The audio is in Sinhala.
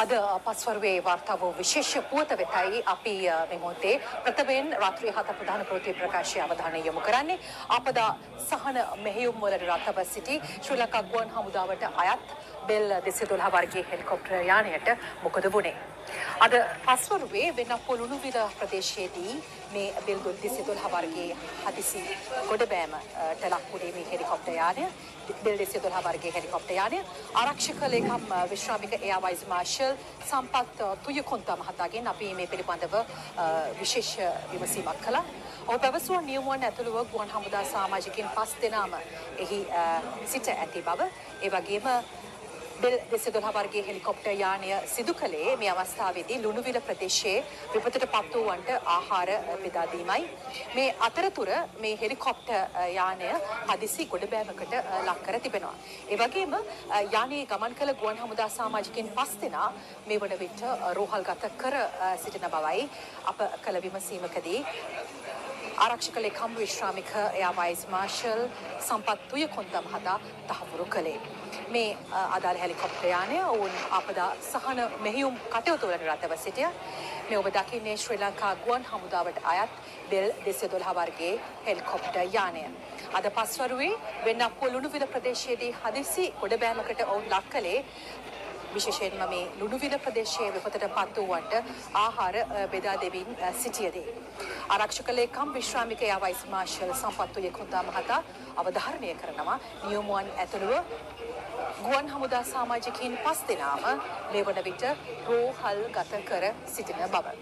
අද පස්වරුවේ වාර්තා වූ විශේෂ පුවත වෙතයි අපි මේ මොහොතේ ප්‍රථමයෙන් රාත්‍රී 7 ප්‍රධාන ප්‍රවෘත්ති ප්‍රකාශය අවධානය යොමු කරන්නේ. ආපදා සහන මෙහෙයුම් වලට රතව සිටි ශ්‍රී ලංකා ගුවන් හමුදාවට අයත් බෙල් 212 වර්ගයේ හෙලිකොප්ටර් යානයට මොකද වුණේ? අද පස්වරුවේ වෙනපොළ ලුණුවිල ප්‍රදේශයේදී මේ බෙල් 212 වර්ගයේ හදිසි ගොඩබෑමට ලක් වුණේ මේ හෙලිකොප්ටර් යානය. බෙල් 212 වර්ගයේ හෙලිකොප්ටර් යානය ආරක්ෂක ලේකම් විශ්‍රාමික එයා වයිස් මාර්ෂල් සම්පත් තුයකොන්ත මහතාගෙන් අපි මේ පිළිබඳව විශේෂ විමසීමක් කළා. ඔහු පැවසුවා නියමුවන් ඇතුළුව ගුවන් හමුදා සමාජිකින් 5 දෙනාම එහි සිට ඇති බව. ඒ වගේම බෙල් 212 වර්ගයේ හෙලිකොප්ටර් යානය සිදු කළේ මේ අවස්ථාවේදී ලුණුවිල ප්‍රදේශයේ විපතට පත් වූවන්ට ආහාර බෙදා දීමයි. මේ අතරතුර මේ හෙලිකොප්ටර් යානය හදිසි ගොඩබෑමකට ලක් කර තිබෙනවා. ඒ වගේම යානයේ ගමන් කළ ගුවන් හමුදා සමාජිකින් 5 දෙනා මේ වන විට රෝහල්ගත කර සිටින බවයි අප කළ විමසීමකදී ආරක්ෂක ලේකම් විශ්‍රාමික එයා වයිස් මාර්ෂල් සම්පත් තුයකොන්ද මහතා තහවුරු කළේ. මේ අදාළ හෙලිකොප්ටර් යානය ඔවුන් ආපදා සහන මෙහෙයුම් කටයුතු වලට රැඳව සිටියා. මේ ඔබ දකින්නේ ශ්‍රී ලංකා ගුවන් හමුදාවට අයත් බෙල් 212 වර්ගයේ හෙලිකොප්ටර් යානය. අද පස්වරුවේ වෙනපොළ ලුණුවිල ප්‍රදේශයේදී හදිසි ගොඩබෑමකට ඔවුන් ලක් කළේ විශේෂයෙන්ම මේ ලුණුවිල ප්‍රදේශයේ විපතට පත් වූවන්ට ආහාර බෙදා දෙමින් සිටියදී ආරක්ෂක ලේකම් විශ්‍රාමික එයා වයිස් මාර්ෂල් සම්පත් තුයකොන්ද මහතා අවධාරණය කරනවා නියමුවන් ඇතුළුව ගුවන් හමුදා සමාජිකින් 5 දෙනාම මේ වන විට රෝහල් ගත කර සිටින බව.